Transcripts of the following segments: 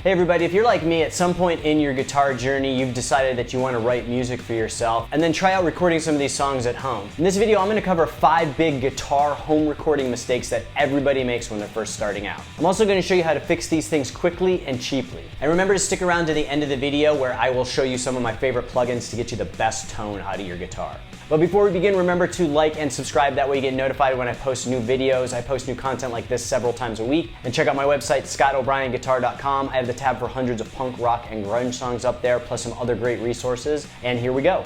Hey everybody, if you're like me, at some point in your guitar journey, you've decided that you want to write music for yourself and then try out recording some of these songs at home. In this video, I'm going to cover 5 big guitar home recording mistakes that everybody makes when they're first starting out. I'm also going to show you how to fix these things quickly and cheaply. And remember to stick around to the end of the video where I will show you some of my favorite plugins to get you the best tone out of your guitar. But before we begin, remember to like and subscribe. That way you get notified when I post new videos. I post new content like this several times a week. And check out my website, scottobryanguitar.com. I have the tab for hundreds of punk, rock, and grunge songs up there, plus some other great resources. And here we go.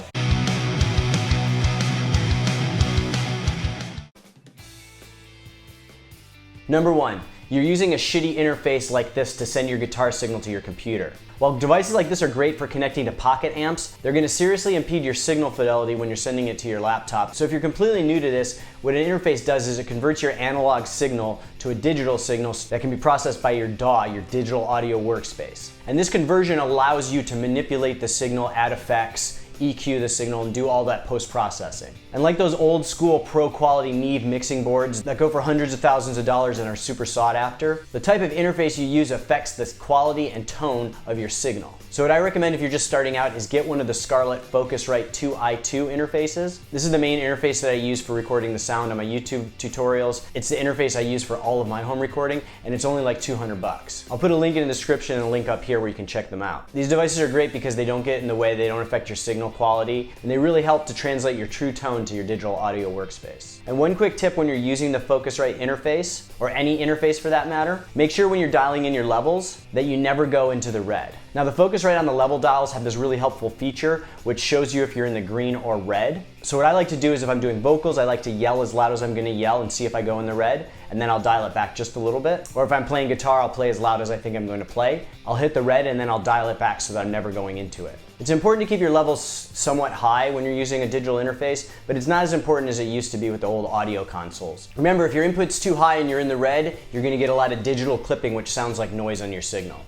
Number 1, you're using a shitty interface like this to send your guitar signal to your computer. While devices like this are great for connecting to pocket amps, they're going to seriously impede your signal fidelity when you're sending it to your laptop. So if you're completely new to this, what an interface does is it converts your analog signal to a digital signal that can be processed by your DAW, your digital audio workspace. And this conversion allows you to manipulate the signal, add effects, EQ the signal, and do all that post-processing. And like those old school pro quality Neve mixing boards that go for hundreds of thousands of dollars and are super sought after, the type of interface you use affects the quality and tone of your signal. So what I recommend if you're just starting out is get one of the Scarlett Focusrite 2i2 interfaces. This is the main interface that I use for recording the sound on my YouTube tutorials. It's the interface I use for all of my home recording, and it's only like $200. I'll put a link in the description and a link up here where you can check them out. These devices are great because they don't get in the way, they don't affect your signal quality, and they really help to translate your true tone to your digital audio workspace. And one quick tip when you're using the Focusrite interface, or any interface for that matter, make sure when you're dialing in your levels that you never go into the red. Now the Focusrite on the level dials have this really helpful feature which shows you if you're in the green or red. So what I like to do is if I'm doing vocals, I like to yell as loud as I'm going to yell and see if I go in the red, and then I'll dial it back just a little bit. Or if I'm playing guitar, I'll play as loud as I think I'm going to play. I'll hit the red and then I'll dial it back so that I'm never going into it. It's important to keep your levels somewhat high when you're using a digital interface, but it's not as important as it used to be with the old audio consoles. Remember, if your input's too high and you're in the red, you're going to get a lot of digital clipping, which sounds like noise on your signal.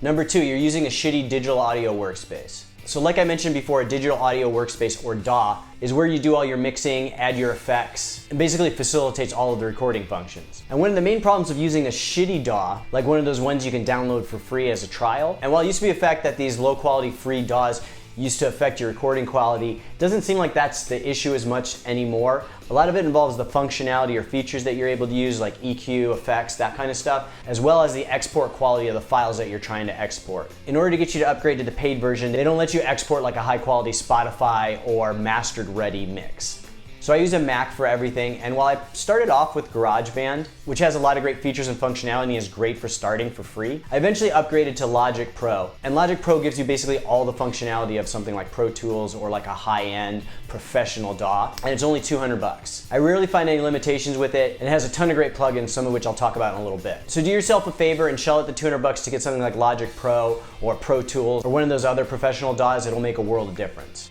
Number 2, you're using a shitty digital audio workspace. So like I mentioned before, a digital audio workspace, or DAW, is where you do all your mixing, add your effects, and basically facilitates all of the recording functions. And one of the main problems of using a shitty DAW, like one of those ones you can download for free as a trial, and while it used to be a fact that these low quality free DAWs used to affect your recording quality, it doesn't seem like that's the issue as much anymore. A lot of it involves the functionality or features that you're able to use, like EQ, effects, that kind of stuff, as well as the export quality of the files that you're trying to export. In order to get you to upgrade to the paid version, they don't let you export like a high quality Spotify or mastered ready mix. So I use a Mac for everything, and while I started off with GarageBand, which has a lot of great features and functionality and is great for starting for free, I eventually upgraded to Logic Pro. And Logic Pro gives you basically all the functionality of something like Pro Tools or like a high-end professional DAW, and it's only $200. I rarely find any limitations with it, and it has a ton of great plugins, some of which I'll talk about in a little bit. So do yourself a favor and shell out the $200 to get something like Logic Pro or Pro Tools or one of those other professional DAWs. It'll make a world of difference.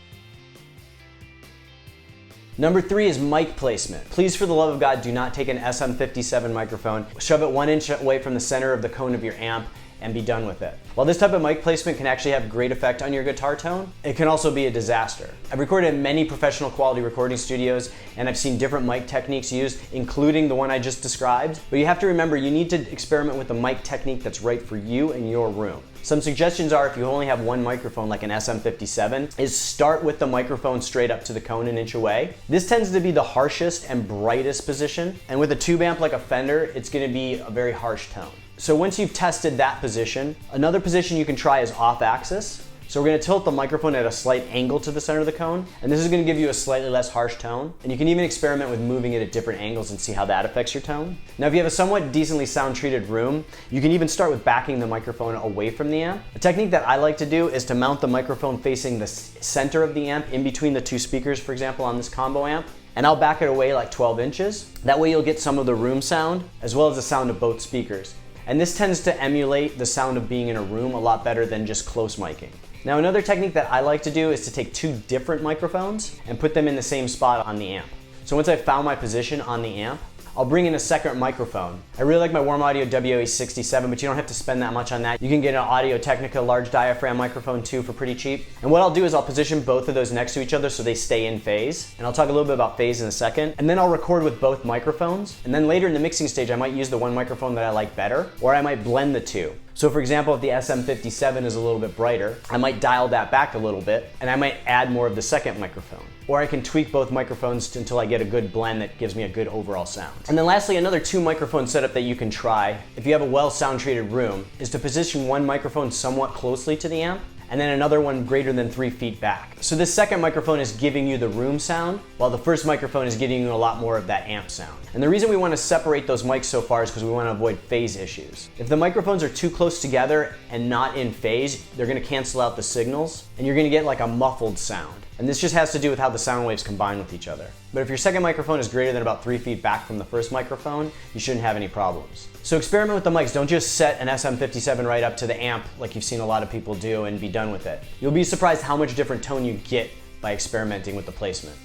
Number 3 is mic placement. Please, for the love of God, do not take an SM57 microphone, shove it 1 inch away from the center of the cone of your amp, and be done with it. While this type of mic placement can actually have great effect on your guitar tone, it can also be a disaster. I've recorded in many professional quality recording studios, and I've seen different mic techniques used, including the one I just described. But you have to remember, you need to experiment with the mic technique that's right for you and your room. Some suggestions are, if you only have one microphone like an SM57, is start with the microphone straight up to the cone 1 inch away. This tends to be the harshest and brightest position, and with a tube amp like a Fender, it's going to be a very harsh tone. So once you've tested that position, another position you can try is off axis. So we're going to tilt the microphone at a slight angle to the center of the cone, and this is going to give you a slightly less harsh tone. And you can even experiment with moving it at different angles and see how that affects your tone. Now if you have a somewhat decently sound treated room, you can even start with backing the microphone away from the amp. A technique that I like to do is to mount the microphone facing the center of the amp, in between the 2 speakers, for example, on this combo amp. And I'll back it away like 12 inches. That way you'll get some of the room sound, as well as the sound of both speakers. And this tends to emulate the sound of being in a room a lot better than just close miking. Now another technique that I like to do is to take 2 different microphones and put them in the same spot on the amp. So once I've found my position on the amp, I'll bring in a second microphone. I really like my Warm Audio WA67, but you don't have to spend that much on that. You can get an Audio Technica large diaphragm microphone too for pretty cheap. And what I'll do is I'll position both of those next to each other so they stay in phase. And I'll talk a little bit about phase in a second. And then I'll record with both microphones. And then later in the mixing stage, I might use the one microphone that I like better, or I might blend the two. So for example, if the SM57 is a little bit brighter, I might dial that back a little bit, and I might add more of the second microphone. Or I can tweak both microphones until I get a good blend that gives me a good overall sound. And then lastly, another 2 microphone setup that you can try, if you have a well sound treated room, is to position one microphone somewhat closely to the amp, and then another one greater than 3 feet back. So this second microphone is giving you the room sound, while the first microphone is giving you a lot more of that amp sound. And the reason we want to separate those mics so far is because we want to avoid phase issues. If the microphones are too close together and not in phase, they're going to cancel out the signals, and you're going to get like a muffled sound. And this just has to do with how the sound waves combine with each other. But if your second microphone is greater than about 3 feet back from the first microphone, you shouldn't have any problems. So experiment with the mics. Don't just set an SM57 right up to the amp like you've seen a lot of people do and be done with it. You'll be surprised how much different tone you get by experimenting with the placement.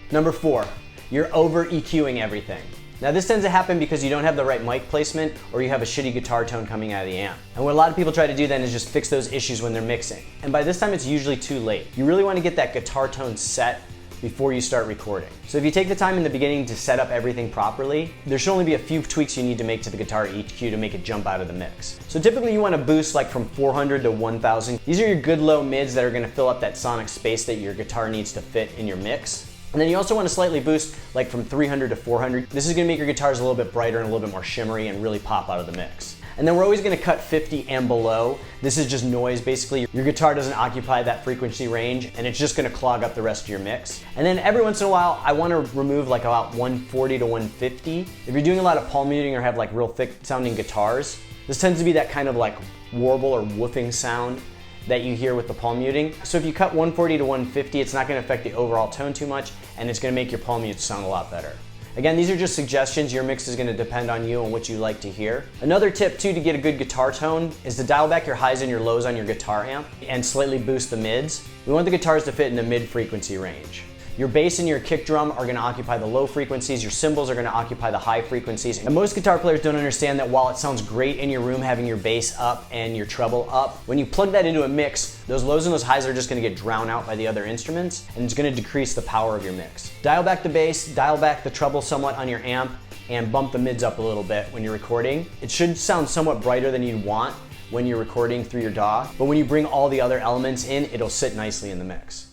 Number 4, you're over EQing everything. Now this tends to happen because you don't have the right mic placement or you have a shitty guitar tone coming out of the amp. And what a lot of people try to do then is just fix those issues when they're mixing. And by this time it's usually too late. You really want to get that guitar tone set before you start recording. So if you take the time in the beginning to set up everything properly, there should only be a few tweaks you need to make to the guitar EQ to make it jump out of the mix. So typically you want to boost like from 400 to 1000. These are your good low mids that are going to fill up that sonic space that your guitar needs to fit in your mix. And then you also want to slightly boost like from 300 to 400. This is going to make your guitars a little bit brighter and a little bit more shimmery and really pop out of the mix. And then we're always going to cut 50 and below. This is just noise basically. Your guitar doesn't occupy that frequency range and it's just going to clog up the rest of your mix. And then every once in a while I want to remove like about 140 to 150. If you're doing a lot of palm muting or have like real thick sounding guitars, this tends to be that kind of like warble or woofing sound that you hear with the palm muting. So if you cut 140 to 150, it's not going to affect the overall tone too much and it's going to make your palm mutes sound a lot better. Again, these are just suggestions. Your mix is going to depend on you and what you like to hear. Another tip too to get a good guitar tone is to dial back your highs and your lows on your guitar amp and slightly boost the mids. We want the guitars to fit in the mid frequency range. Your bass and your kick drum are going to occupy the low frequencies, your cymbals are going to occupy the high frequencies. And most guitar players don't understand that while it sounds great in your room having your bass up and your treble up, when you plug that into a mix, those lows and those highs are just going to get drowned out by the other instruments and it's going to decrease the power of your mix. Dial back the bass, dial back the treble somewhat on your amp, and bump the mids up a little bit when you're recording. It should sound somewhat brighter than you'd want when you're recording through your DAW, but when you bring all the other elements in, it'll sit nicely in the mix.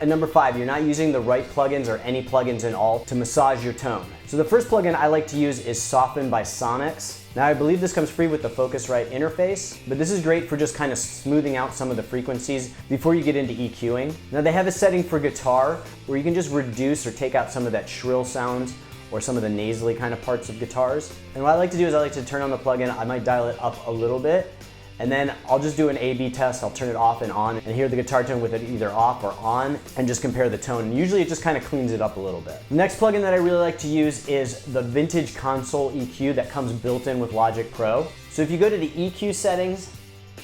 And number 5, you're not using the right plugins or any plugins at all to massage your tone. So the first plugin I like to use is Soften by Sonics. Now I believe this comes free with the Focusrite interface, but this is great for just kind of smoothing out some of the frequencies before you get into EQing. Now they have a setting for guitar where you can just reduce or take out some of that shrill sounds or some of the nasally kind of parts of guitars. And what I like to do is I like to turn on the plugin, I might dial it up a little bit, and then I'll just do an A/B test. I'll turn it off and on and hear the guitar tone with it either off or on and just compare the tone. And usually it just kind of cleans it up a little bit. The next plugin that I really like to use is the Vintage Console EQ that comes built in with Logic Pro. So if you go to the EQ settings,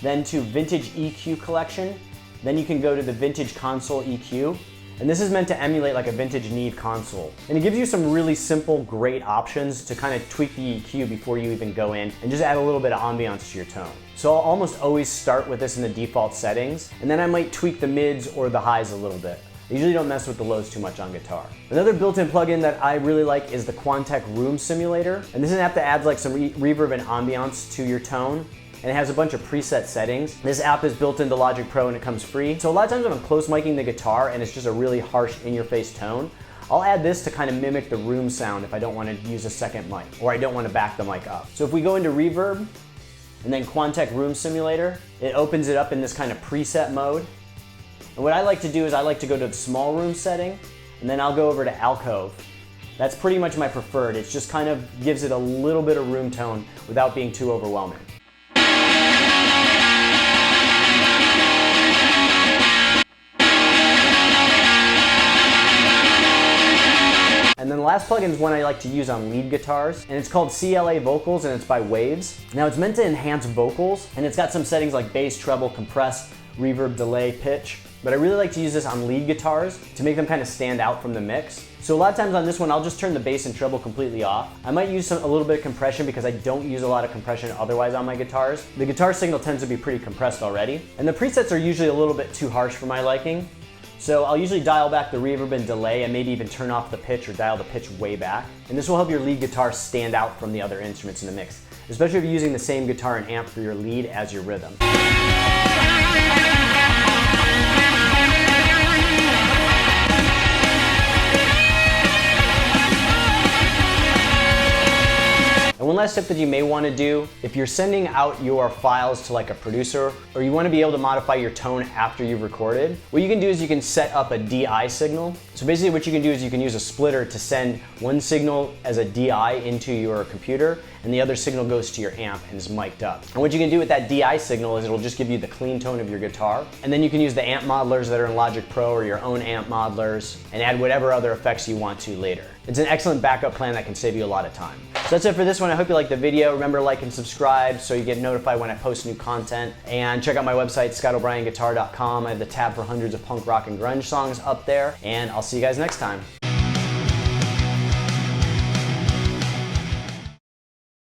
then to Vintage EQ Collection, then you can go to the Vintage Console EQ. And this is meant to emulate like a vintage Neve console. And it gives you some really simple, great options to kind of tweak the EQ before you even go in and just add a little bit of ambiance to your tone. So I'll almost always start with this in the default settings, and then I might tweak the mids or the highs a little bit. I usually don't mess with the lows too much on guitar. Another built-in plugin that I really like is the Quantec Room Simulator. And this is an app that adds like some reverb and ambiance to your tone. And it has a bunch of preset settings. This app is built into Logic Pro and it comes free. So a lot of times when I'm close miking the guitar and it's just a really harsh in-your-face tone, I'll add this to kind of mimic the room sound if I don't want to use a second mic or I don't want to back the mic up. So if we go into reverb and then Quantec Room Simulator, it opens it up in this kind of preset mode. And what I like to do is I like to go to the small room setting and then I'll go over to alcove. That's pretty much my preferred. It just kind of gives it a little bit of room tone without being too overwhelming. And then the last plugin is one I like to use on lead guitars, and it's called CLA Vocals, and it's by Waves. Now it's meant to enhance vocals, and it's got some settings like bass, treble, compress, reverb, delay, pitch. but I really like to use this on lead guitars to make them kind of stand out from the mix. So a lot of times on this one, I'll just turn the bass and treble completely off. I might use a little bit of compression because I don't use a lot of compression otherwise on my guitars. The guitar signal tends to be pretty compressed already. And the presets are usually a little bit too harsh for my liking. So I'll usually dial back the reverb and delay and maybe even turn off the pitch or dial the pitch way back. And this will help your lead guitar stand out from the other instruments in the mix, especially if you're using the same guitar and amp for your lead as your rhythm. And one last tip that you may want to do, if you're sending out your files to like a producer, or you want to be able to modify your tone after you've recorded, what you can do is you can set up a DI signal. So basically what you can do is you can use a splitter to send one signal as a DI into your computer, and the other signal goes to your amp and is mic'd up. And what you can do with that DI signal is it'll just give you the clean tone of your guitar, and then you can use the amp modelers that are in Logic Pro or your own amp modelers and add whatever other effects you want to later. It's an excellent backup plan that can save you a lot of time. So that's it for this one. I hope you liked the video. Remember to like and subscribe so you get notified when I post new content. And check out my website, scottobryanguitar.com. I have the tab for hundreds of punk rock and grunge songs up there. And I'll see you guys next time.